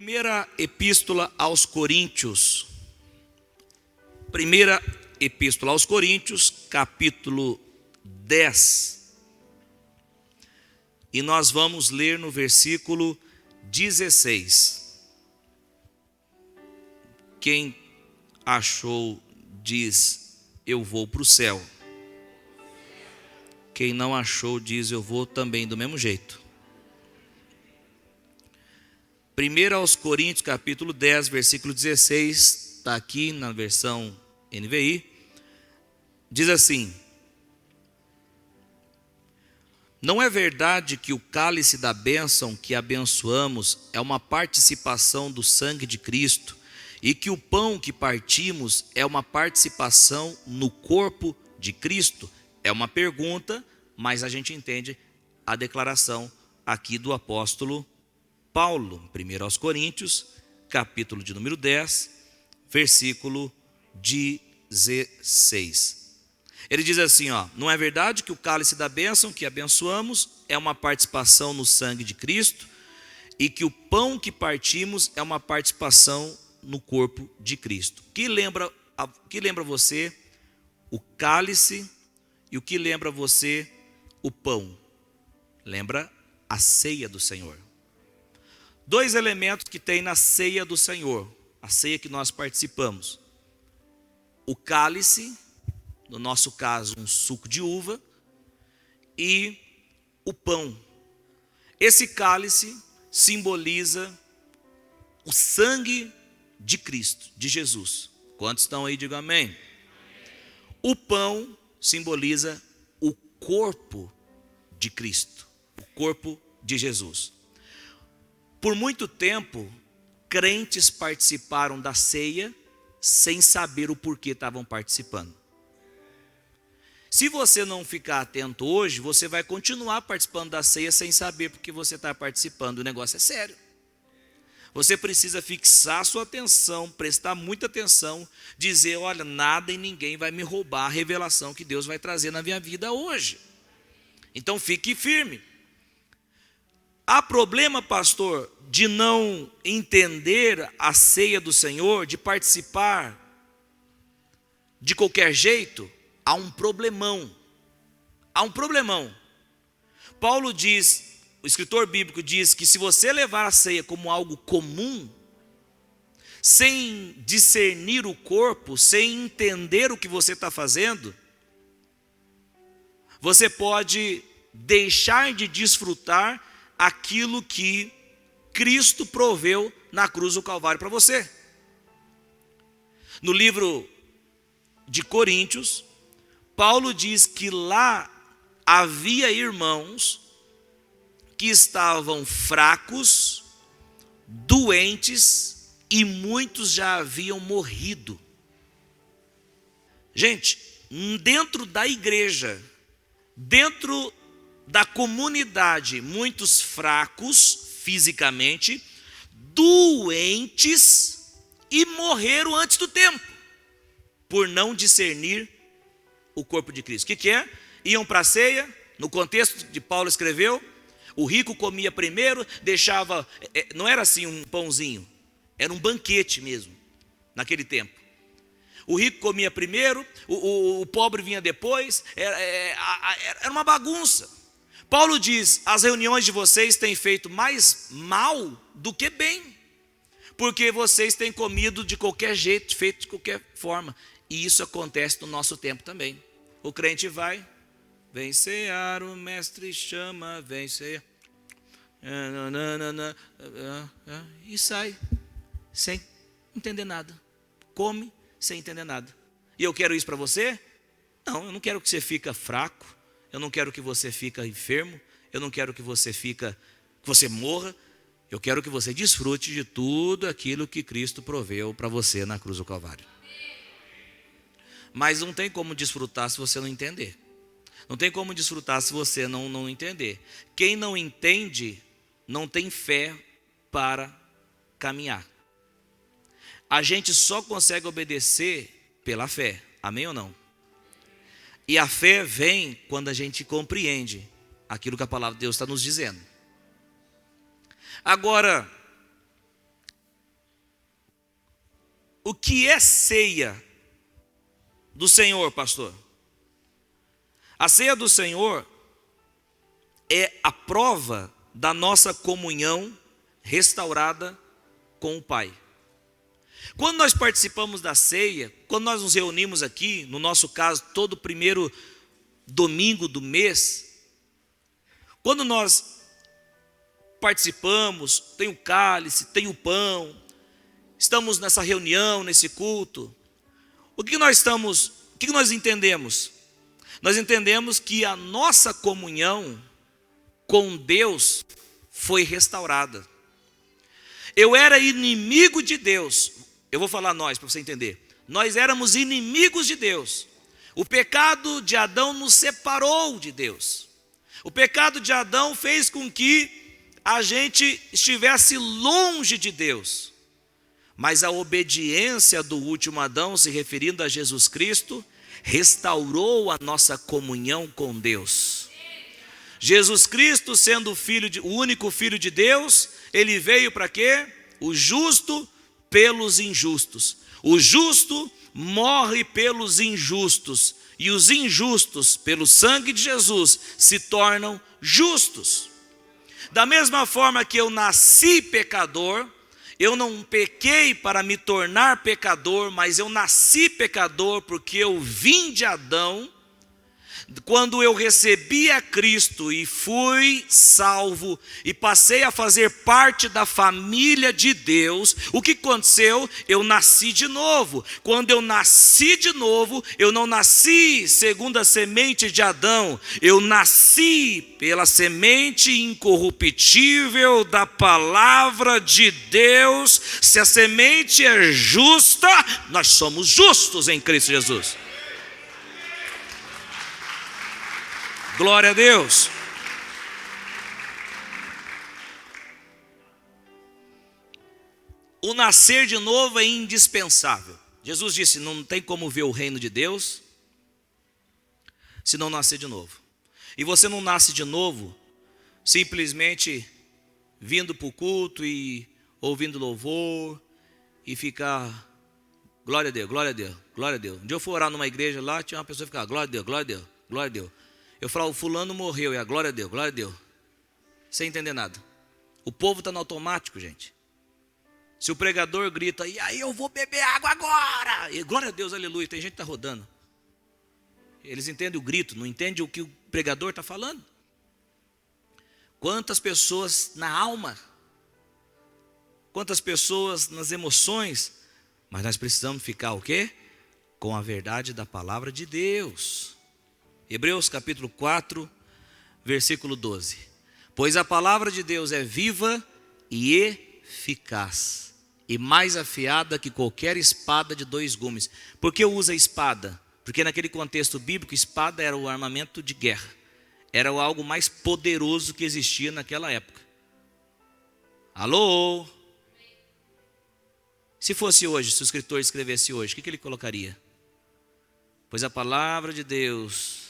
Primeira Epístola aos Coríntios. Primeira Epístola aos Coríntios, capítulo 10. E nós vamos ler no versículo 16. Quem achou diz: eu vou para o céu. Quem não achou diz: eu vou também do mesmo jeito. 1 aos Coríntios, capítulo 10, versículo 16, está aqui na versão NVI, diz assim: não é verdade que o cálice da bênção que abençoamos é uma participação do sangue de Cristo, e que o pão que partimos é uma participação no corpo de Cristo? É uma pergunta, mas a gente entende a declaração aqui do apóstolo Paulo, 1 aos Coríntios, capítulo de número 10, versículo 16. Ele diz assim, não é verdade que o cálice da bênção que abençoamos é uma participação no sangue de Cristo, e que o pão que partimos é uma participação no corpo de Cristo? O que lembra você o cálice e o que lembra você o pão? Lembra a ceia do Senhor. Dois elementos que tem na ceia do Senhor, a ceia que nós participamos: o cálice, no nosso caso um suco de uva, e o pão. Esse cálice simboliza o sangue de Cristo, de Jesus. Quantos estão aí? Digam amém. O pão simboliza o corpo de Cristo, o corpo de Jesus. Por muito tempo, crentes participaram da ceia sem saber o porquê estavam participando. Se você não ficar atento hoje, você vai continuar participando da ceia sem saber porque você está participando. O negócio é sério. Você precisa fixar sua atenção, prestar muita atenção, dizer: olha, nada e ninguém vai me roubar a revelação que Deus vai trazer na minha vida hoje. Então fique firme. Há problema, pastor, de não entender a ceia do Senhor, de participar de qualquer jeito? Há um problemão. Há um problemão. Paulo diz, o escritor bíblico diz que se você levar a ceia como algo comum, sem discernir o corpo, sem entender o que você está fazendo, você pode deixar de desfrutar aquilo que Cristo proveu na cruz do Calvário para você. No livro de Coríntios, Paulo diz que lá havia irmãos que estavam fracos, doentes, e muitos já haviam morrido. Gente, dentro da igreja, dentro da comunidade, muitos fracos fisicamente, doentes, e morreram antes do tempo, por não discernir o corpo de Cristo. O que é? Iam para a ceia, no contexto de Paulo escreveu, o rico comia primeiro, deixava, não era assim um pãozinho, era um banquete mesmo, naquele tempo. O rico comia primeiro, o pobre vinha depois, era uma bagunça. Paulo diz: as reuniões de vocês têm feito mais mal do que bem, porque vocês têm comido de qualquer jeito, feito de qualquer forma. E isso acontece no nosso tempo também. O crente vai, vem cear, o mestre chama, vem cear, e sai, sem entender nada. Come sem entender nada. E eu quero isso para você? Não, eu não quero que você fique fraco. Eu não quero que você fique enfermo. Eu não quero que você morra. Eu quero que você desfrute de tudo aquilo que Cristo proveu para você na cruz do Calvário. Mas não tem como desfrutar se você não entender. Não tem como desfrutar se você não entender. Quem não entende, não tem fé para caminhar. A gente só consegue obedecer pela fé. Amém ou não? E a fé vem quando a gente compreende aquilo que a palavra de Deus está nos dizendo. Agora, O que é ceia do Senhor, pastor? A ceia do Senhor é a prova da nossa comunhão restaurada com o Pai. Quando nós participamos da ceia, quando nós nos reunimos aqui, no nosso caso, todo primeiro domingo do mês, quando nós participamos, tem o cálice, tem o pão, estamos nessa reunião, nesse culto, o que nós entendemos? Nós entendemos que a nossa comunhão com Deus foi restaurada. Eu era inimigo de Deus. Eu vou falar nós para você entender. Nós éramos inimigos de Deus. O pecado de Adão nos separou de Deus. O pecado de Adão fez com que a gente estivesse longe de Deus. Mas a obediência do último Adão, se referindo a Jesus Cristo, restaurou a nossa comunhão com Deus. Jesus Cristo, sendo o único Filho de Deus, ele veio para quê? O justo pelos injustos. O justo morre pelos injustos. E os injustos, pelo sangue de Jesus, se tornam justos. Da mesma forma que eu nasci pecador, eu não pequei para me tornar pecador, mas eu nasci pecador porque eu vim de Adão. Quando eu recebi a Cristo e fui salvo e passei a fazer parte da família de Deus, o que aconteceu? Eu nasci de novo. Quando eu nasci de novo, eu não nasci segundo a semente de Adão, eu nasci pela semente incorruptível da palavra de Deus. Se a semente é justa, nós somos justos em Cristo Jesus. Glória a Deus. O nascer de novo é indispensável. Jesus disse, não tem como ver o reino de Deus se não nascer de novo. E você não nasce de novo simplesmente vindo para o culto e ouvindo louvor e ficar, glória a Deus, glória a Deus, glória a Deus. Um dia eu fui orar numa igreja lá, tinha uma pessoa que ficava, glória a Deus, glória a Deus, glória a Deus. Eu falava, o fulano morreu, e a glória a Deus, glória a Deus. Sem entender nada. O povo está no automático, gente. Se o pregador grita, e aí eu vou beber água agora. E glória a Deus, aleluia, tem gente que está rodando. Eles entendem o grito, não entendem o que o pregador está falando. Quantas pessoas na alma, quantas pessoas nas emoções, mas nós precisamos ficar o quê? Com a verdade da palavra de Deus. Hebreus capítulo 4, versículo 12. Pois a palavra de Deus é viva e eficaz, e mais afiada que qualquer espada de 2 gumes. Por que usa espada? Porque naquele contexto bíblico, espada era o armamento de guerra. Era algo mais poderoso que existia naquela época. Alô? Se fosse hoje, se o escritor escrevesse hoje, o que ele colocaria? Pois a palavra de Deus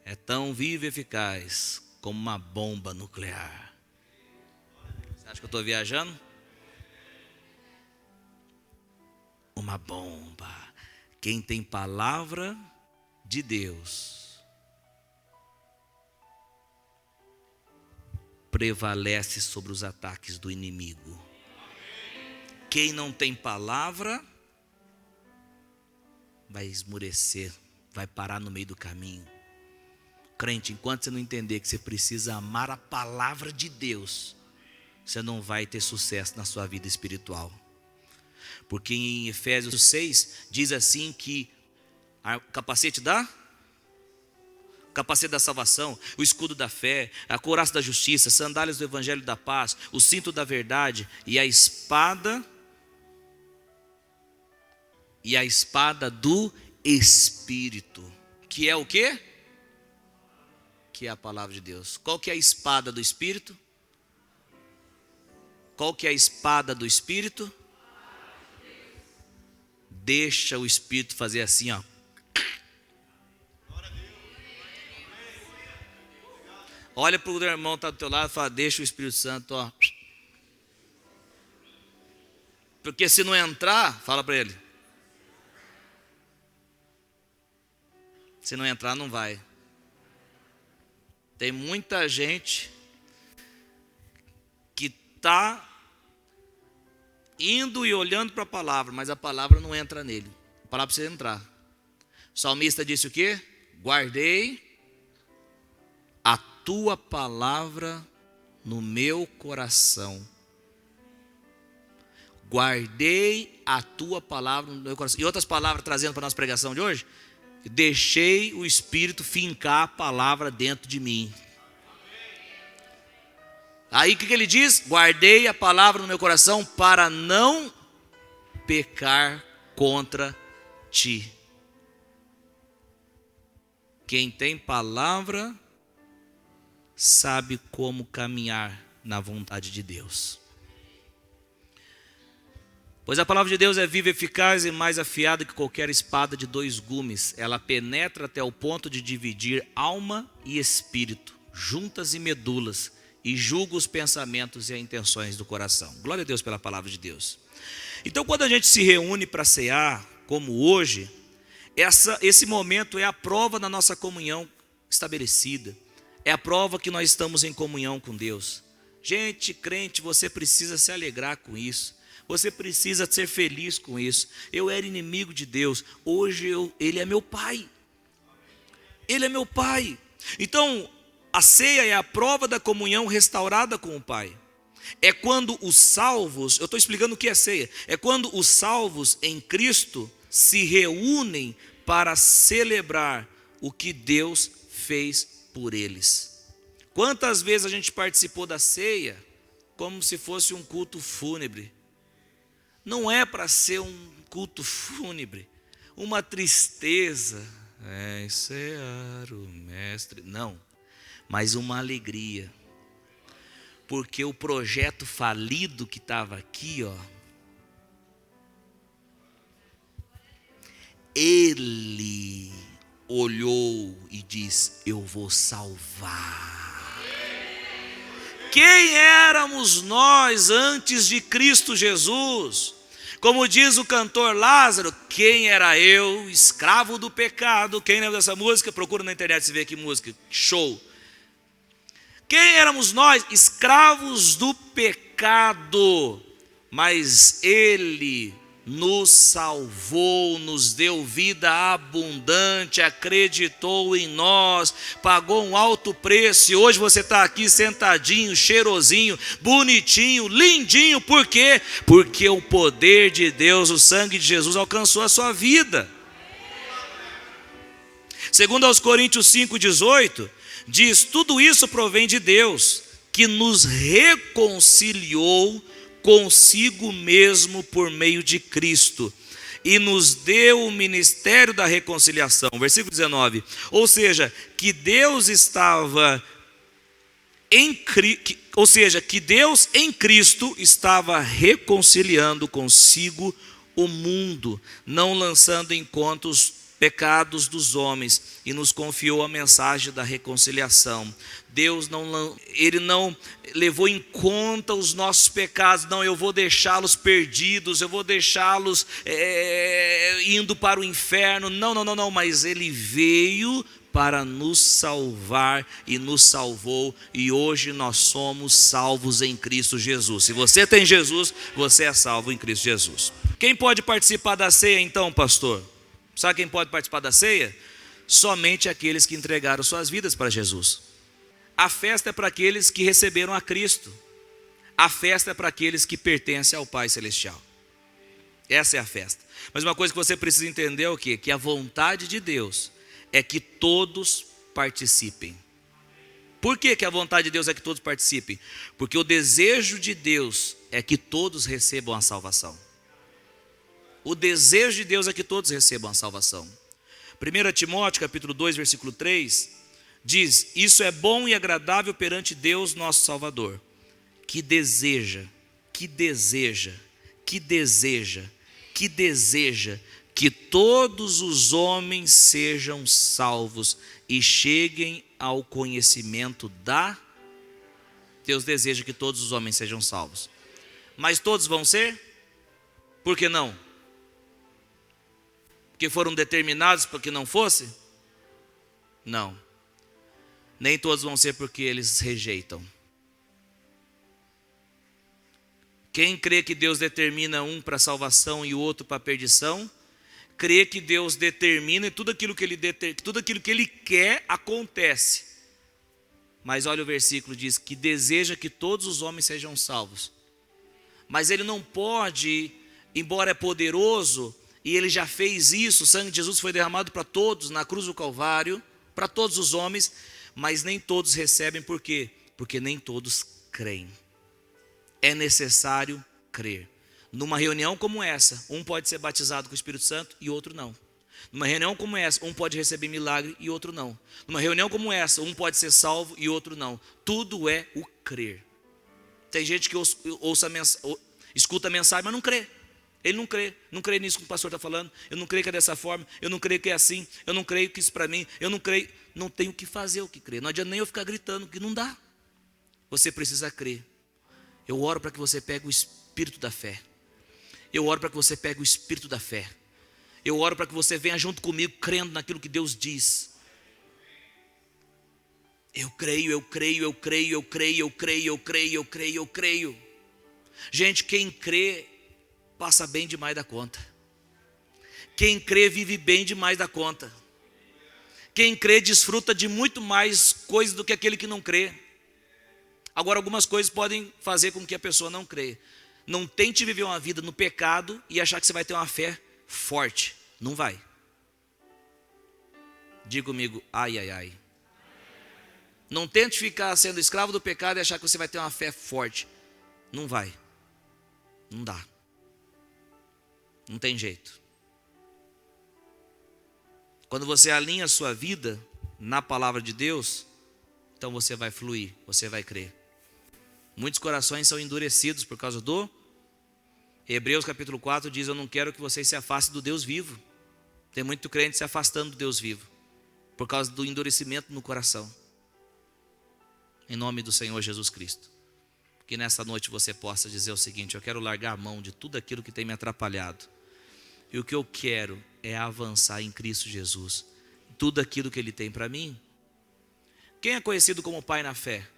é tão viva e eficaz como uma bomba nuclear. Você acha que eu estou viajando? Uma bomba. Quem tem palavra de Deus prevalece sobre os ataques do inimigo. Quem não tem palavra vai esmurecer, vai parar no meio do caminho. Crente, enquanto você não entender que você precisa amar a palavra de Deus, você não vai ter sucesso na sua vida espiritual. Porque em Efésios 6 diz assim que o capacete da salvação, o escudo da fé, a couraça da justiça, sandálias do evangelho da paz, o cinto da verdade e a espada do Espírito, que é o quê? Que é a palavra de Deus. Qual que é a espada do Espírito? Qual que é a espada do Espírito? Deixa o Espírito fazer assim, ó. Olha para o irmão que está do teu lado e fala, deixa o Espírito Santo, ó. Porque se não entrar, fala para ele. Se não entrar, não vai. Tem muita gente que está indo e olhando para a palavra, mas a palavra não entra nele. A palavra precisa entrar. O salmista disse o quê? Guardei a tua palavra no meu coração. Guardei a tua palavra no meu coração. E outras palavras trazendo para a nossa pregação de hoje? Deixei o Espírito fincar a palavra dentro de mim. Aí o que ele diz? Guardei a palavra no meu coração para não pecar contra ti. Quem tem palavra sabe como caminhar na vontade de Deus. Pois a palavra de Deus é viva, eficaz e mais afiada que qualquer espada de 2 gumes. Ela penetra até o ponto de dividir alma e espírito, juntas e medulas, e julga os pensamentos e as intenções do coração. Glória a Deus pela palavra de Deus. Então, quando a gente se reúne para cear, como hoje, esse momento é a prova da nossa comunhão estabelecida. É a prova que nós estamos em comunhão com Deus. Gente, crente, você precisa se alegrar com isso. Você precisa ser feliz com isso. Eu era inimigo de Deus. Hoje Ele é meu Pai. Ele é meu Pai. Então, a ceia é a prova da comunhão restaurada com o Pai. É quando os salvos, eu estou explicando o que é ceia. É quando os salvos em Cristo se reúnem para celebrar o que Deus fez por eles. Quantas vezes a gente participou da ceia como se fosse um culto fúnebre? Não é para ser um culto fúnebre, uma tristeza, cear o mestre, não, mas uma alegria, porque o projeto falido que estava aqui, ele olhou e disse: eu vou salvar. Quem éramos nós antes de Cristo Jesus? Como diz o cantor Lázaro, quem era eu, escravo do pecado? Quem lembra dessa música? Procura na internet se vê que música, show. Quem éramos nós? Escravos do pecado, mas Ele nos salvou, nos deu vida abundante, acreditou em nós, pagou um alto preço, e hoje você está aqui sentadinho, cheirosinho, bonitinho, lindinho. Por quê? Porque o poder de Deus, o sangue de Jesus alcançou a sua vida. Segundo aos Coríntios 5,18, diz: tudo isso provém de Deus, que nos reconciliou consigo mesmo por meio de Cristo, e nos deu o ministério da reconciliação. Versículo 19. Ou seja, que Deus em Cristo estava reconciliando consigo o mundo, não lançando em conta os pecados dos homens, e nos confiou a mensagem da reconciliação. Deus Ele não levou em conta os nossos pecados. Não, eu vou deixá-los perdidos, eu vou deixá-los indo para o inferno. Não, mas Ele veio para nos salvar e nos salvou, e hoje nós somos salvos em Cristo Jesus. Se você tem Jesus, você é salvo em Cristo Jesus. Quem pode participar da ceia então, pastor? Sabe quem pode participar da ceia? Somente aqueles que entregaram suas vidas para Jesus. A festa é para aqueles que receberam a Cristo. A festa é para aqueles que pertencem ao Pai Celestial. Essa é a festa. Mas uma coisa que você precisa entender é o quê? Que a vontade de Deus é que todos participem. Por que a vontade de Deus é que todos participem? Porque o desejo de Deus é que todos recebam a salvação. O desejo de Deus é que todos recebam a salvação. 1 Timóteo capítulo 2, versículo 3, diz: isso é bom e agradável perante Deus nosso Salvador, que deseja que todos os homens sejam salvos e cheguem ao conhecimento Deus deseja que todos os homens sejam salvos. Mas todos vão ser? Por que não? Porque foram determinados para que não fosse? Não. Nem todos vão ser porque eles rejeitam. Quem crê que Deus determina um para a salvação e o outro para a perdição, crê que Deus determina e tudo aquilo que Ele quer acontece. Mas olha o versículo, diz que deseja que todos os homens sejam salvos. Mas Ele não pode, embora é poderoso, e Ele já fez isso, o sangue de Jesus foi derramado para todos na cruz do Calvário, para todos os homens, mas nem todos recebem, por quê? Porque nem todos creem. É necessário crer. Numa reunião como essa, um pode ser batizado com o Espírito Santo e outro não. Numa reunião como essa, um pode receber milagre e outro não. Numa reunião como essa, um pode ser salvo e outro não. Tudo é o crer. Tem gente que escuta a mensagem, mas não crê. Ele não crê nisso que o pastor está falando. Eu não creio que é dessa forma, eu não creio que é assim, eu não creio que isso para mim, eu não creio. Não tenho o que fazer o que crer. Não adianta nem eu ficar gritando, que não dá. Você precisa crer. Eu oro para que você pegue o espírito da fé. Eu oro para que você pegue o espírito da fé. Eu oro para que você venha junto comigo, crendo naquilo que Deus diz. Eu creio, eu creio, eu creio, eu creio, eu creio, eu creio, eu creio, eu creio. Gente, quem crê passa bem demais da conta. Quem crê vive bem demais da conta. Quem crê desfruta de muito mais coisas do que aquele que não crê. Agora, algumas coisas podem fazer com que a pessoa não creia. Não tente viver uma vida no pecado e achar que você vai ter uma fé forte. Não vai. Diga comigo, ai, ai, ai. Não tente ficar sendo escravo do pecado e achar que você vai ter uma fé forte. Não vai. Não dá. Não tem jeito. Quando você alinha a sua vida na palavra de Deus, então você vai fluir, você vai crer. Muitos corações são endurecidos por causa do Hebreus capítulo 4 diz, eu não quero que vocês se afastem do Deus vivo. Tem muito crente se afastando do Deus vivo, por causa do endurecimento no coração. Em nome do Senhor Jesus Cristo. Que nessa noite você possa dizer o seguinte, eu quero largar a mão de tudo aquilo que tem me atrapalhado. E o que eu quero é avançar em Cristo Jesus. Tudo aquilo que Ele tem para mim. Quem é conhecido como pai na fé?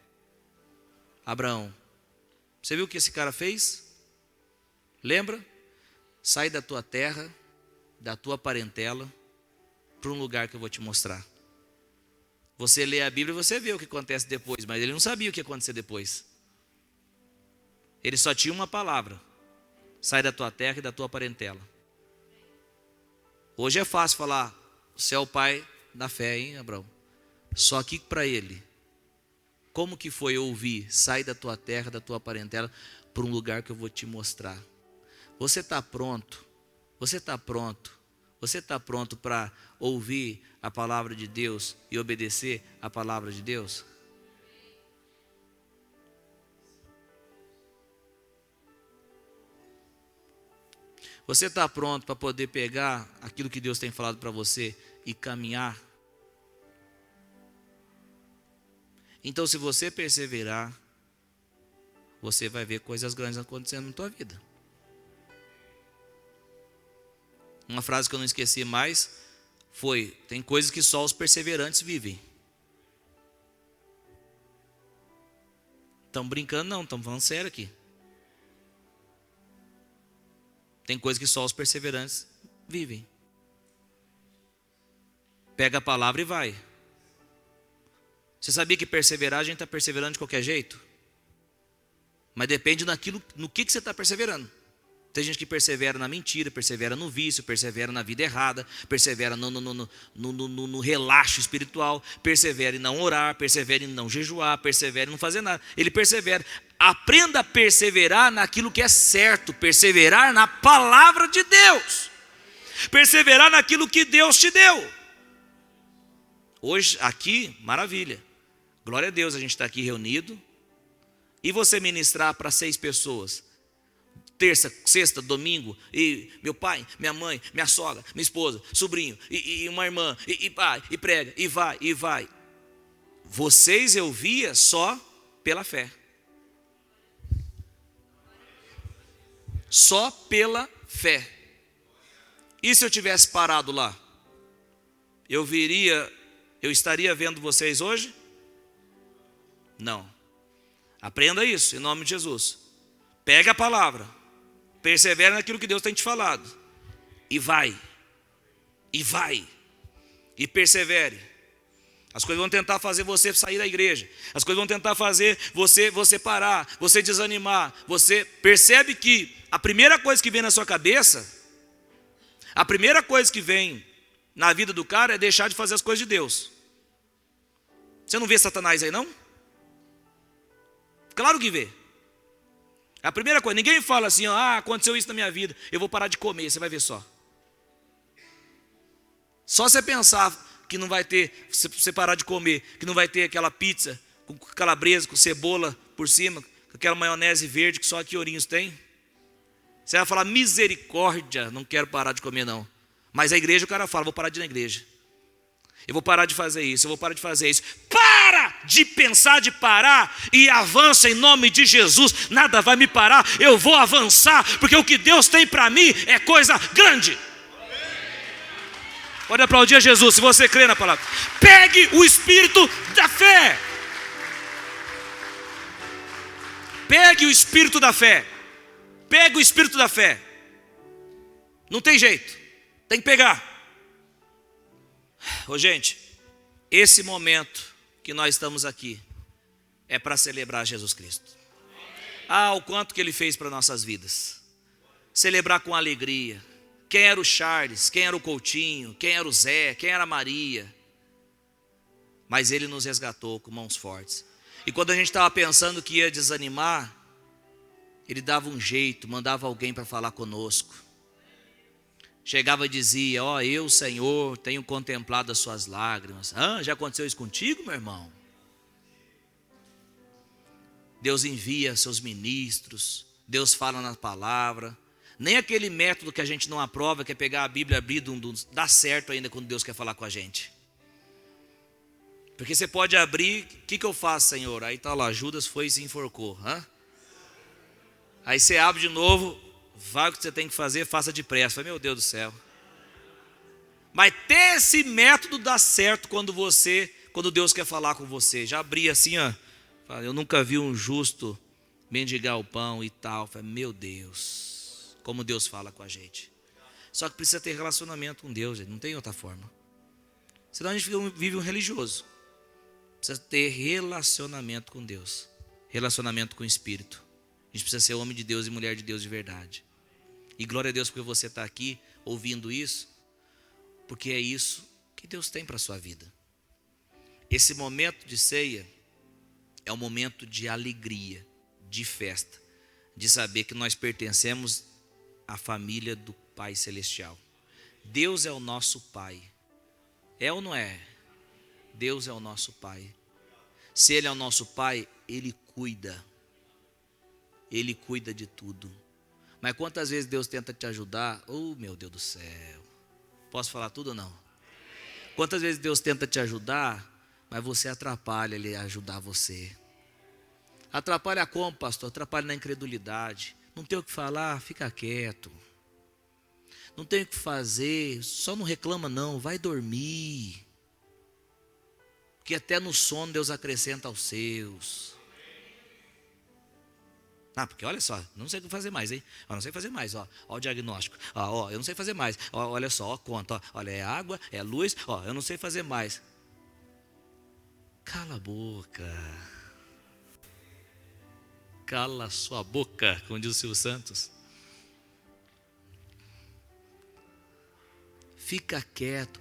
Abraão. Você viu o que esse cara fez? Lembra? Sai da tua terra, da tua parentela, para um lugar que eu vou te mostrar. Você lê a Bíblia e você vê o que acontece depois, mas ele não sabia o que ia acontecer depois. Ele só tinha uma palavra: sai da tua terra e da tua parentela. Hoje é fácil falar, você é o pai da fé, hein, Abraão? Só que para ele, como que foi ouvir, sai da tua terra, da tua parentela, para um lugar que eu vou te mostrar? Você está pronto? Você está pronto? Você está pronto para ouvir a palavra de Deus e obedecer a palavra de Deus? Você está pronto para poder pegar aquilo que Deus tem falado para você e caminhar? Então, se você perseverar, você vai ver coisas grandes acontecendo na tua vida. Uma frase que eu não esqueci mais foi: tem coisas que só os perseverantes vivem. Estamos brincando não, estamos falando sério aqui. Tem coisas que só os perseverantes vivem. Pega a palavra e vai. Você sabia que perseverar, a gente está perseverando de qualquer jeito? Mas depende no que você está perseverando. Tem gente que persevera na mentira, persevera no vício, persevera na vida errada, persevera no relaxo espiritual, persevera em não orar, persevera em não jejuar, persevera em não fazer nada. Ele persevera. Aprenda a perseverar naquilo que é certo, perseverar na palavra de Deus, perseverar naquilo que Deus te deu. Hoje aqui, maravilha, glória a Deus, a gente está aqui reunido. E você ministrar para 6 pessoas, terça, sexta, domingo, e meu pai, minha mãe, minha sogra, minha esposa, sobrinho, e uma irmã, e pai, e prega, e vai. Vocês eu via só pela fé. Só pela fé. E se eu tivesse parado lá? Eu estaria vendo vocês hoje? Não. Aprenda isso, em nome de Jesus. Pega a palavra, persevera naquilo que Deus tem te falado, e vai, e persevere. As coisas vão tentar fazer você sair da igreja, as coisas vão tentar fazer você parar, você desanimar. Você percebe que a primeira coisa que vem na sua cabeça, a primeira coisa que vem na vida do cara é deixar de fazer as coisas de Deus. Você não vê Satanás aí não? Claro que vê. A primeira coisa, ninguém fala assim, aconteceu isso na minha vida, eu vou parar de comer, você vai ver só. Só você pensar que não vai ter, se você parar de comer, que não vai ter aquela pizza com calabresa, com cebola por cima, com aquela maionese verde que só aqui Ourinhos tem. Você vai falar, misericórdia, não quero parar de comer não. Mas a igreja, o cara fala, vou parar de ir na igreja. Eu vou parar de fazer isso, eu vou parar de fazer isso. Para de pensar de parar e avança em nome de Jesus. Nada vai me parar, eu vou avançar, porque o que Deus tem para mim é coisa grande. Pode aplaudir a Jesus se você crê na palavra. Pegue o espírito da fé. Pegue o espírito da fé. Pegue o espírito da fé. Não tem jeito, tem que pegar. Gente, esse momento que nós estamos aqui é para celebrar Jesus Cristo. O quanto que Ele fez para nossas vidas. Celebrar com alegria. Quem era o Charles, quem era o Coutinho, quem era o Zé, quem era a Maria. Mas Ele nos resgatou com mãos fortes. E quando a gente estava pensando que ia desanimar, Ele dava um jeito, mandava alguém para falar conosco. Chegava e dizia, eu, Senhor, tenho contemplado as suas lágrimas. Já aconteceu isso contigo, meu irmão? Deus envia seus ministros, Deus fala na palavra. Nem aquele método que a gente não aprova, que é pegar a Bíblia e abrir, dá certo ainda quando Deus quer falar com a gente. Porque você pode abrir, o que eu faço, Senhor? Aí está lá, Judas foi e se enforcou. Aí você abre de novo, vai o que você tem que fazer, faça depressa. Meu Deus do céu. Mas ter esse método dá certo quando Deus quer falar com você. Já abri assim, eu nunca vi um justo mendigar o pão e tal. Meu Deus, como Deus fala com a gente. Só que precisa ter relacionamento com Deus, gente, não tem outra forma. Senão a gente vive um religioso. Precisa ter relacionamento com Deus, relacionamento com o Espírito. A gente precisa ser homem de Deus e mulher de Deus de verdade. E glória a Deus porque você está aqui ouvindo isso, porque é isso que Deus tem para a sua vida. Esse momento de ceia é um momento de alegria, de festa, de saber que nós pertencemos à família do Pai Celestial. Deus é o nosso Pai. É ou não é? Deus é o nosso Pai. Se Ele é o nosso Pai, Ele cuida. Ele cuida de tudo. Mas quantas vezes Deus tenta te ajudar? Meu Deus do céu. Posso falar tudo ou não? Quantas vezes Deus tenta te ajudar, mas você atrapalha Ele a ajudar você. Atrapalha como, pastor? Atrapalha na incredulidade. Não tem o que falar, fica quieto. Não tem o que fazer, só não reclama não, vai dormir. Porque até no sono Deus acrescenta aos seus. Porque olha só, não sei o que fazer mais, hein? Não sei fazer mais, ó o diagnóstico. Eu não sei fazer mais. Olha só, conta, olha, é água, é luz, eu não sei fazer mais. Cala a boca. Cala a sua boca, como diz o Silvio Santos. Fica quieto,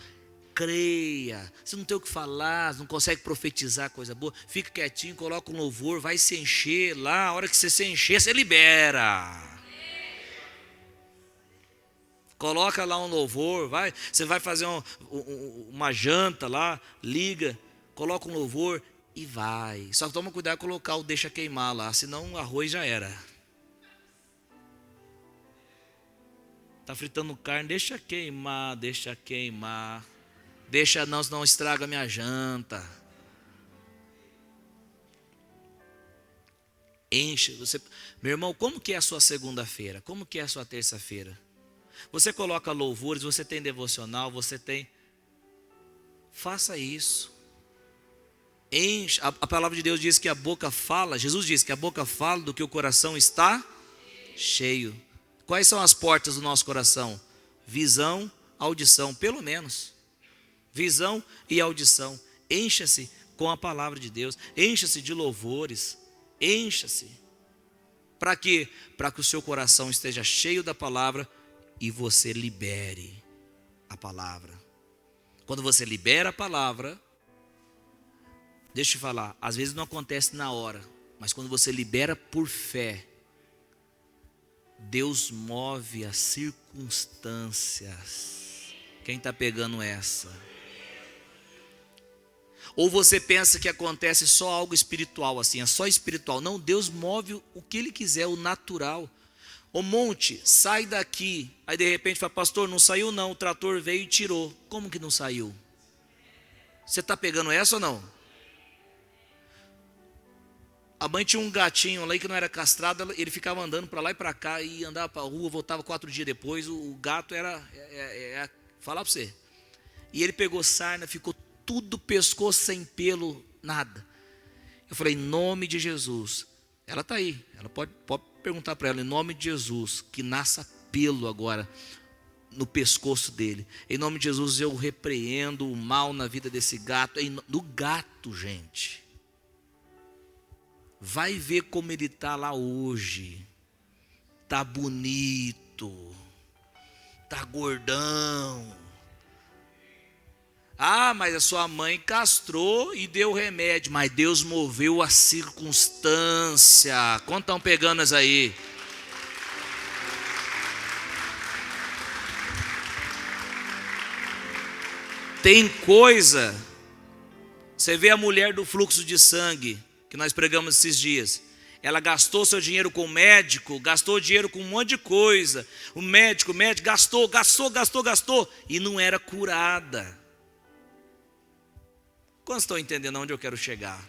creia. Você não tem o que falar, não consegue profetizar coisa boa. Fica quietinho, coloca um louvor, vai se encher lá. A hora que você se encher, você libera. Coloca lá um louvor, você vai fazer uma janta lá, liga, coloca um louvor e vai. Só toma cuidado com colocar o deixa queimar lá, senão o arroz já era. Está fritando carne, deixa queimar. Deixa não, senão estraga a minha janta. Enche. Meu irmão, como que é a sua segunda-feira? Como que é a sua terça-feira? Você coloca louvores, você tem devocional, você tem... Faça isso. Enche. A palavra de Deus diz que a boca fala, Jesus diz que a boca fala do que o coração está cheio. Quais são as portas do nosso coração? Visão, audição, pelo menos. Visão e audição. Encha-se com a palavra de Deus. Encha-se de louvores. Encha-se. Para quê? Para que o seu coração esteja cheio da palavra e você libere a palavra. Quando você libera a palavra, deixa eu te falar, às vezes não acontece na hora, mas quando você libera por fé, Deus move as circunstâncias. Quem está pegando essa? Ou você pensa que acontece só algo espiritual, assim, é só espiritual. Não, Deus move o que Ele quiser, o natural. O monte, sai daqui. Aí de repente fala, pastor, não saiu não, o trator veio e tirou. Como que não saiu? Você está pegando essa ou não? A mãe tinha um gatinho lá que não era castrado, ele ficava andando para lá e para cá, e andava para a rua, voltava 4 dias depois, o gato era, falar para você. E ele pegou sarna, ficou tudo pescoço sem pelo, nada. Eu falei, em nome de Jesus, ela está aí, ela pode perguntar para ela, em nome de Jesus, que nasça pelo agora no pescoço dele. Em nome de Jesus eu repreendo o mal na vida desse gato, do gato, gente. Vai ver como ele está lá hoje. Está bonito. Está gordão. Ah, mas a sua mãe castrou e deu remédio. Mas Deus moveu a circunstância. Quantos estão pegando as aí? Tem coisa. Você vê a mulher do fluxo de sangue que nós pregamos esses dias. Ela gastou seu dinheiro com o médico, gastou dinheiro com um monte de coisa. O médico gastou e não era curada. Quantos estão entendendo onde eu quero chegar?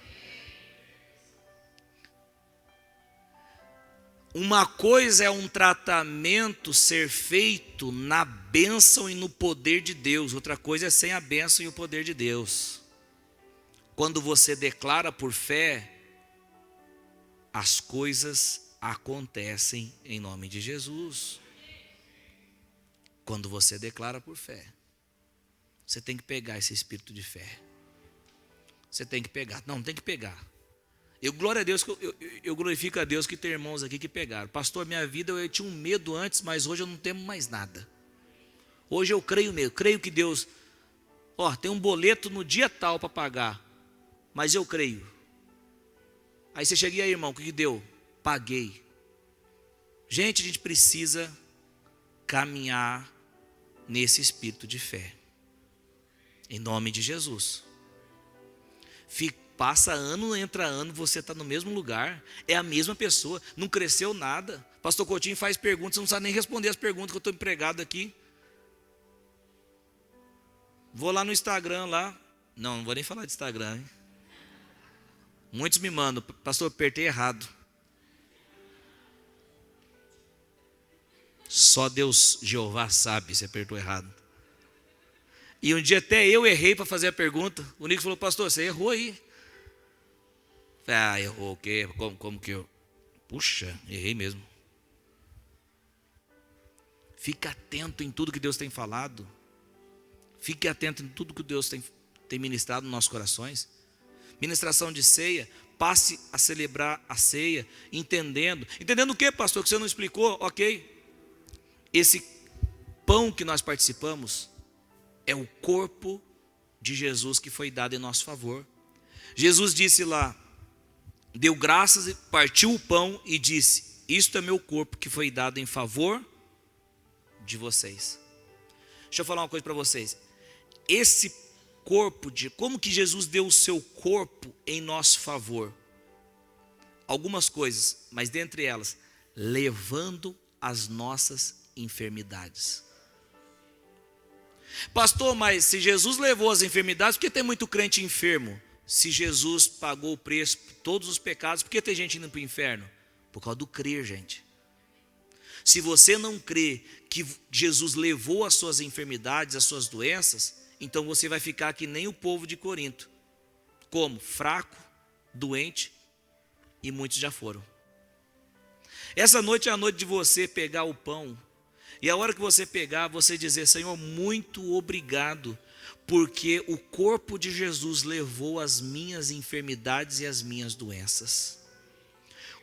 Uma coisa é um tratamento ser feito na bênção e no poder de Deus. Outra coisa é sem a bênção e o poder de Deus. Quando você declara por fé, as coisas acontecem em nome de Jesus. Quando você declara por fé, você tem que pegar esse espírito de fé. Você tem que pegar. Não tem que pegar. Glória a Deus, eu glorifico a Deus que tem irmãos aqui que pegaram. Pastor, minha vida eu tinha um medo antes, mas hoje eu não temo mais nada. Hoje eu creio mesmo, creio que Deus, tem um boleto no dia tal para pagar, mas eu creio. Aí você chega aí, irmão, o que deu? Paguei. Gente, a gente precisa caminhar nesse espírito de fé. Em nome de Jesus. Passa ano, entra ano, você está no mesmo lugar, é a mesma pessoa, não cresceu nada. Pastor Coutinho faz perguntas, você não sabe nem responder as perguntas que eu estou empregado aqui. Vou lá no Instagram lá, não vou nem falar de Instagram, hein? Muitos me mandam, pastor, apertei errado. Só Deus, Jeová, sabe se apertou errado. E um dia até eu errei para fazer a pergunta. O Nico falou, pastor, você errou aí. Errou o quê? Como que eu... Puxa, errei mesmo. Fique atento em tudo que Deus tem falado. Fique atento em tudo que Deus tem ministrado nos nossos corações. Ministração de ceia, passe a celebrar a ceia, entendendo. Entendendo o que, pastor, que você não explicou? Ok. Esse pão que nós participamos é o corpo de Jesus que foi dado em nosso favor. Jesus disse lá, deu graças e partiu o pão e disse, isto é meu corpo que foi dado em favor de vocês. Deixa eu falar uma coisa para vocês. Esse corpo, como que Jesus deu o seu corpo em nosso favor? Algumas coisas, mas dentre elas, levando as nossas enfermidades. Pastor, mas se Jesus levou as enfermidades, por que tem muito crente enfermo? Se Jesus pagou o preço por todos os pecados, por que tem gente indo para o inferno? Por causa do crer, gente. Se você não crê que Jesus levou as suas enfermidades, as suas doenças, então você vai ficar que nem o povo de Corinto. Como? Fraco, doente, e muitos já foram. Essa noite é a noite de você pegar o pão, e a hora que você pegar, você dizer: Senhor, muito obrigado, porque o corpo de Jesus levou as minhas enfermidades e as minhas doenças.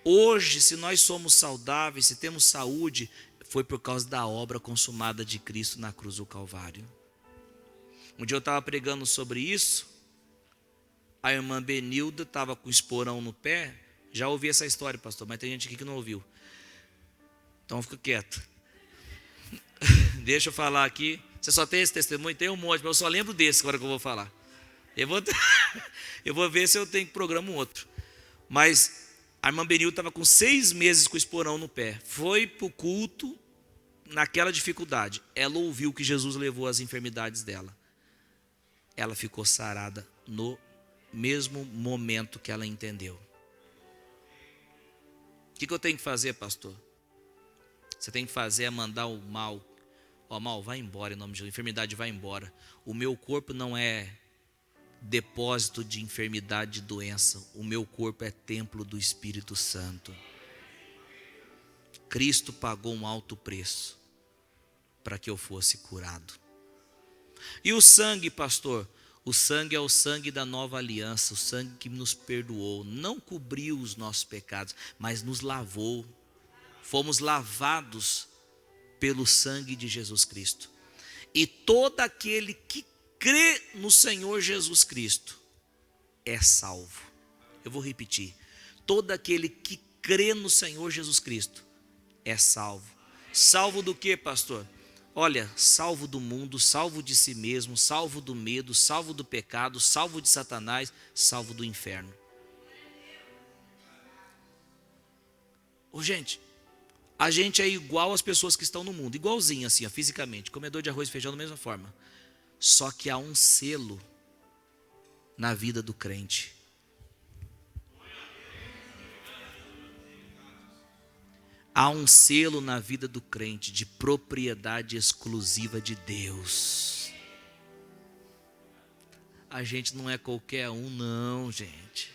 Hoje, se nós somos saudáveis, se temos saúde, foi por causa da obra consumada de Cristo na cruz do Calvário. Um dia eu estava pregando sobre isso, a irmã Benilda estava com esporão no pé. Já ouvi essa história, pastor, mas tem gente aqui que não ouviu. Então fica quieto. Deixa eu falar aqui. Você só tem esse testemunho? Tem um monte, mas eu só lembro desse agora que eu vou falar. Eu vou ver se eu tenho que programar um outro. Mas a irmã Benilda estava com 6 meses com esporão no pé. Foi para o culto naquela dificuldade. Ela ouviu que Jesus levou as enfermidades dela. Ela ficou sarada no mesmo momento que ela entendeu. O que eu tenho que fazer, pastor? Você tem que fazer é mandar o mal. Ó, mal, vai embora em nome de Jesus. A enfermidade vai embora. O meu corpo não é depósito de enfermidade e doença. O meu corpo é templo do Espírito Santo. Cristo pagou um alto preço para que eu fosse curado. E o sangue, pastor? O sangue é o sangue da nova aliança, o sangue que nos perdoou, não cobriu os nossos pecados, mas nos lavou. Fomos lavados pelo sangue de Jesus Cristo. E todo aquele que crê no Senhor Jesus Cristo é salvo. Eu vou repetir. Todo aquele que crê no Senhor Jesus Cristo é salvo. Salvo do que, pastor? Olha, salvo do mundo, salvo de si mesmo, salvo do medo, salvo do pecado, salvo de Satanás, salvo do inferno. Ô, gente, a gente é igual às pessoas que estão no mundo, igualzinho assim, ó, fisicamente, comedor de arroz e feijão da mesma forma. Só que há um selo na vida do crente. Há um selo na vida do crente de propriedade exclusiva de Deus. A gente não é qualquer um não, gente.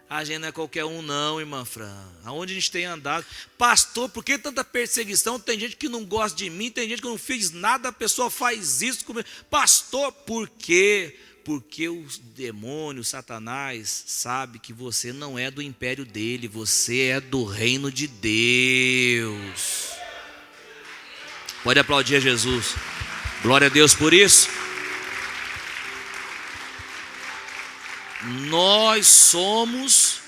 A gente não é qualquer um não, irmã Fran. Aonde a gente tem andado? Pastor, por que tanta perseguição? Tem gente que não gosta de mim, tem gente que não fez nada, a pessoa faz isso comigo. Pastor, por quê? Porque o demônio, Satanás, sabe que você não é do império dele, você é do reino de Deus. Pode aplaudir a Jesus. Glória a Deus por isso. Nós somos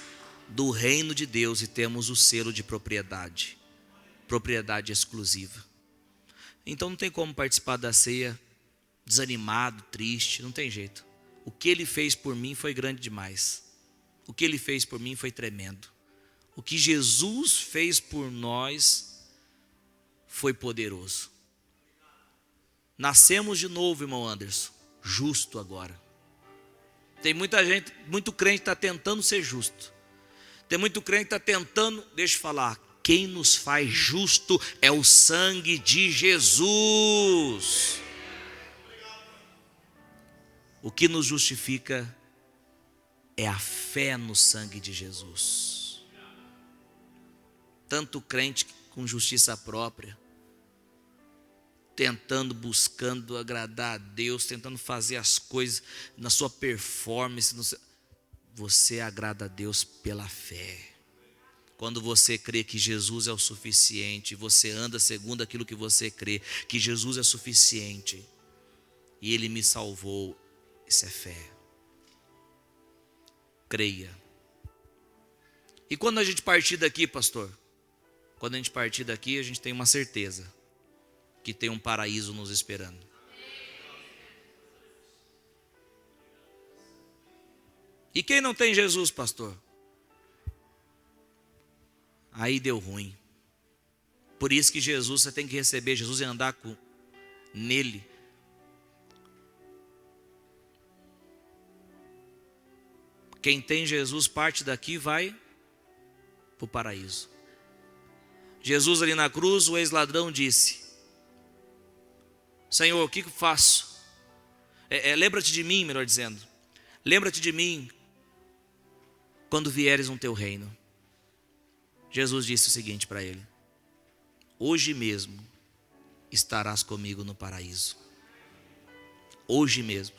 do reino de Deus e temos o selo de propriedade exclusiva. Então não tem como participar da ceia desanimado, triste, não tem jeito. O que ele fez por mim foi grande demais. O que ele fez por mim foi tremendo. O que Jesus fez por nós foi poderoso. Nascemos de novo, irmão Anderson, justo agora. Tem muita gente, muito crente está tentando ser justo. Tem muito crente que está tentando, deixa eu falar, quem nos faz justo é o sangue de Jesus. O que nos justifica é a fé no sangue de Jesus. Tanto crente com justiça própria, tentando, buscando agradar a Deus, tentando fazer as coisas na sua performance. Você agrada a Deus pela fé. Quando você crê que Jesus é o suficiente, você anda segundo aquilo que você crê, que Jesus é suficiente e Ele me salvou. Isso é fé. Creia. E quando a gente partir daqui, pastor? Quando a gente partir daqui, a gente tem uma certeza que tem um paraíso nos esperando. E quem não tem Jesus, pastor? Aí deu ruim. Por isso que Jesus, você tem que receber Jesus e andar nele. Quem tem Jesus parte daqui e vai para o paraíso. Jesus ali na cruz, o ex-ladrão disse: Senhor, o que eu faço? Lembra-te de mim, melhor dizendo. Lembra-te de mim quando vieres no teu reino. Jesus disse o seguinte para ele: hoje mesmo estarás comigo no paraíso. Hoje mesmo.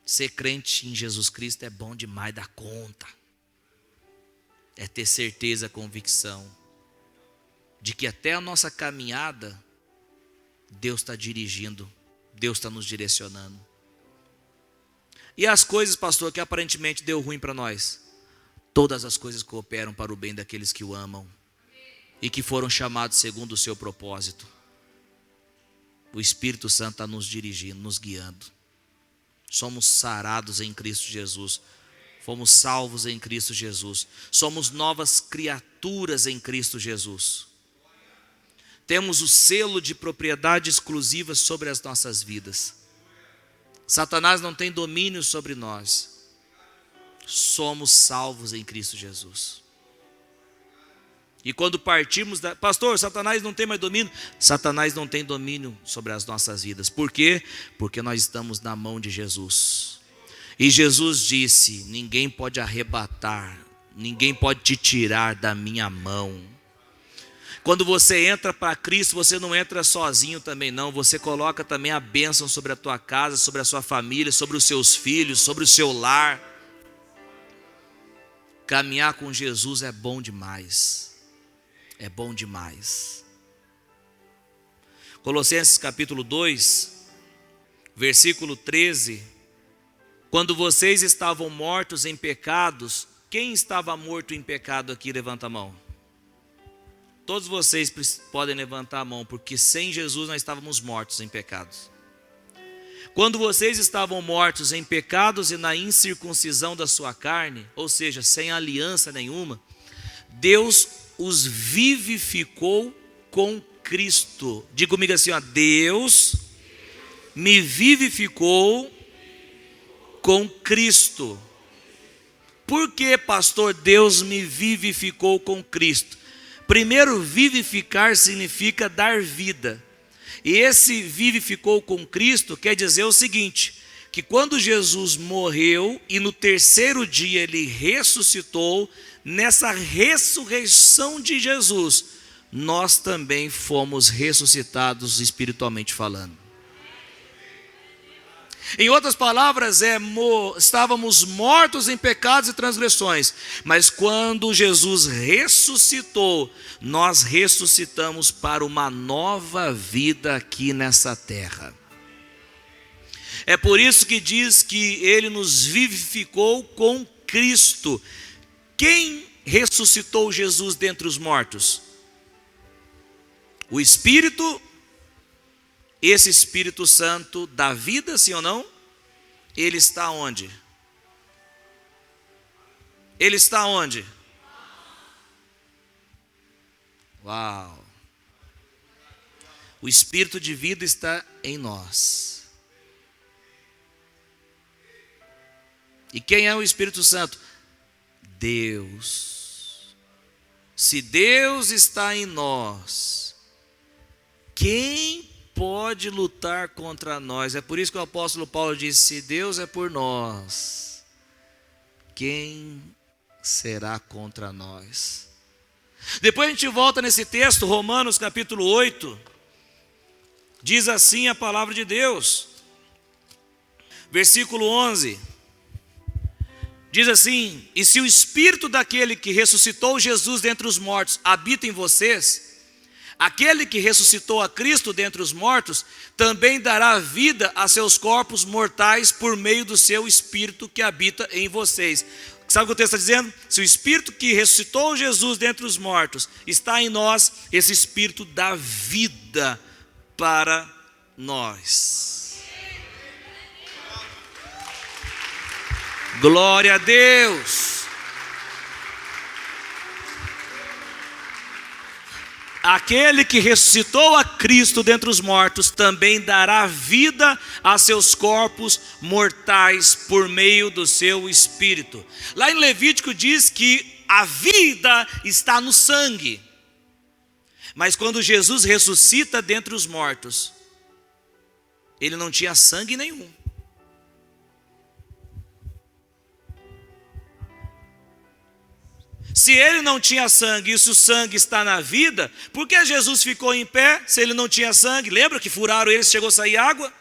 Ser crente em Jesus Cristo é bom demais da conta. É ter certeza, convicção de que até a nossa caminhada Deus está dirigindo, Deus está nos direcionando. E as coisas, pastor, que aparentemente deu ruim para nós, todas as coisas cooperam para o bem daqueles que o amam e que foram chamados segundo o seu propósito. O Espírito Santo está nos dirigindo, nos guiando. Somos sarados em Cristo Jesus. Fomos salvos em Cristo Jesus. Somos novas criaturas em Cristo Jesus. Temos o selo de propriedade exclusiva sobre as nossas vidas. Satanás não tem domínio sobre nós. Somos salvos em Cristo Jesus. E quando partimos pastor, Satanás não tem mais domínio. Satanás não tem domínio sobre as nossas vidas. Por quê? Porque nós estamos na mão de Jesus. E Jesus disse: ninguém pode arrebatar, ninguém pode te tirar da minha mão. Quando você entra para Cristo, você não entra sozinho também não. Você coloca também a bênção sobre a tua casa, sobre a sua família, sobre os seus filhos, sobre o seu lar. Caminhar com Jesus é bom demais. É bom demais. Colossenses capítulo 2, versículo 13. Quando vocês estavam mortos em pecados, quem estava morto em pecado aqui, levanta a mão. Todos vocês podem levantar a mão, porque sem Jesus nós estávamos mortos em pecados. Quando vocês estavam mortos em pecados e na incircuncisão da sua carne, ou seja, sem aliança nenhuma, Deus os vivificou com Cristo. Diga comigo assim, ó: Deus me vivificou com Cristo. Por que, pastor, Deus me vivificou com Cristo? Primeiro, vivificar significa dar vida. E esse vivificou com Cristo quer dizer o seguinte: que quando Jesus morreu e no terceiro dia ele ressuscitou, nessa ressurreição de Jesus, nós também fomos ressuscitados espiritualmente falando. Em outras palavras, estávamos mortos em pecados e transgressões, mas quando Jesus ressuscitou, nós ressuscitamos para uma nova vida aqui nessa terra. É por isso que diz que Ele nos vivificou com Cristo. Quem ressuscitou Jesus dentre os mortos? O Espírito. Esse Espírito Santo dá vida, sim ou não? Ele está onde? Ele está onde? Uau! O Espírito de vida está em nós. E quem é o Espírito Santo? Deus. Se Deus está em nós, quem pode lutar contra nós? É por isso que o apóstolo Paulo disse: se Deus é por nós, quem será contra nós? Depois a gente volta nesse texto, Romanos capítulo 8, diz assim a palavra de Deus, versículo 11, diz assim: e se o Espírito daquele que ressuscitou Jesus dentre os mortos habita em vocês, aquele que ressuscitou a Cristo dentre os mortos também dará vida a seus corpos mortais por meio do seu Espírito que habita em vocês. Sabe o que o texto está dizendo? Se o Espírito que ressuscitou Jesus dentre os mortos está em nós, esse Espírito dá vida para nós. Glória a Deus. Aquele que ressuscitou a Cristo dentre os mortos também dará vida a seus corpos mortais por meio do seu Espírito. Lá em Levítico diz que a vida está no sangue. Mas quando Jesus ressuscita dentre os mortos, Ele não tinha sangue nenhum. Se ele não tinha sangue e se o sangue está na vida, por que Jesus ficou em pé se ele não tinha sangue? Lembra que furaram ele e chegou a sair água?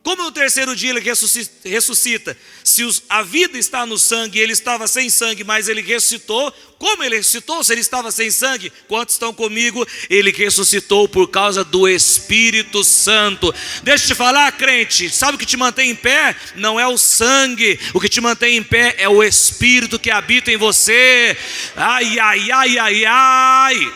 Como no terceiro dia ele ressuscita? Se a vida está no sangue e ele estava sem sangue, mas ele ressuscitou, como ele ressuscitou se ele estava sem sangue? Quantos estão comigo? Ele ressuscitou por causa do Espírito Santo. Deixa eu te falar, crente, sabe o que te mantém em pé? Não é o sangue, o que te mantém em pé é o Espírito que habita em você. Ai, ai, ai, ai, ai.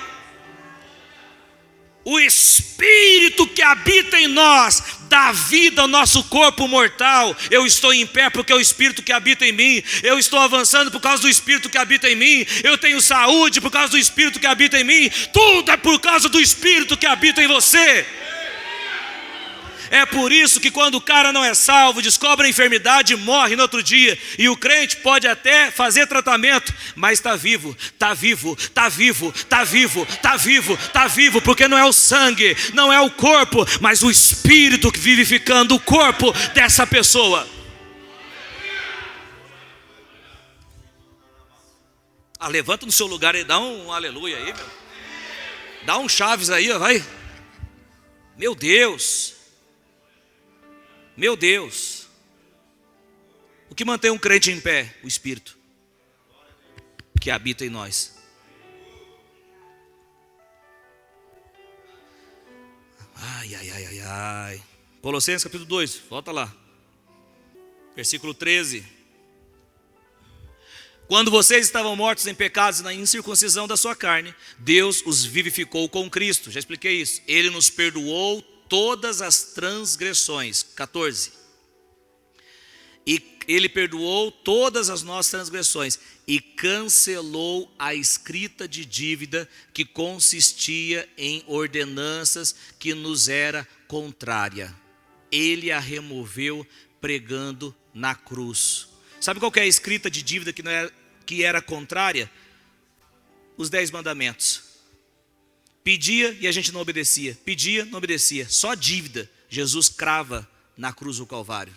O Espírito que habita em nós dá vida ao nosso corpo mortal. Eu estou em pé porque é o Espírito que habita em mim. Eu estou avançando por causa do Espírito que habita em mim. Eu tenho saúde por causa do Espírito que habita em mim. Tudo é por causa do Espírito que habita em você. É por isso que quando o cara não é salvo, descobre a enfermidade e morre no outro dia. E o crente pode até fazer tratamento, mas está vivo, está vivo, está vivo, está vivo, está vivo, está vivo, porque não é o sangue, não é o corpo, mas o Espírito que vivificando o corpo dessa pessoa. Levanta no seu lugar e dá um aleluia aí, meu. Dá um chaves aí, ó, vai. Meu Deus. Meu Deus, o que mantém um crente em pé? O Espírito que habita em nós. Ai, ai, ai, ai, ai. Colossenses capítulo 2, volta lá. Versículo 13. Quando vocês estavam mortos em pecados e na incircuncisão da sua carne, Deus os vivificou com Cristo. Já expliquei isso. Ele nos perdoou todas as transgressões. 14. E ele perdoou todas as nossas transgressões e cancelou a escrita de dívida que consistia em ordenanças que nos era contrária. Ele a removeu pregando na cruz. Sabe qual que é a escrita de dívida que era contrária? Os 10 mandamentos. Pedia e a gente não obedecia. Pedia, não obedecia. Só dívida. Jesus crava na cruz do Calvário,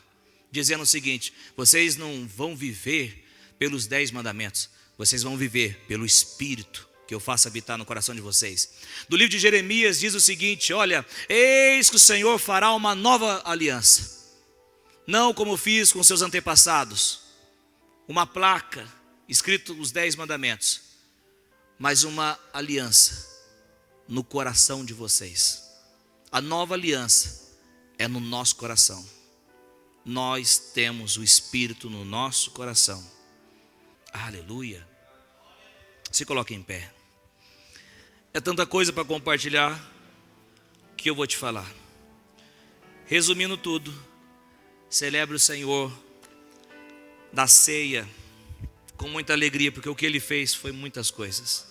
dizendo o seguinte: vocês não vão viver pelos 10 mandamentos. Vocês vão viver pelo Espírito que eu faço habitar no coração de vocês. Do livro de Jeremias diz o seguinte: olha, eis que o Senhor fará uma nova aliança. Não como fiz com seus antepassados. Uma placa, escrito os 10 mandamentos. Mas uma aliança no coração de vocês. A nova aliança é no nosso coração. Nós temos o Espírito no nosso coração. Aleluia. Se coloque em pé. É tanta coisa para compartilhar que eu vou te falar. Resumindo tudo, celebre o Senhor da ceia com muita alegria, porque o que Ele fez foi muitas coisas.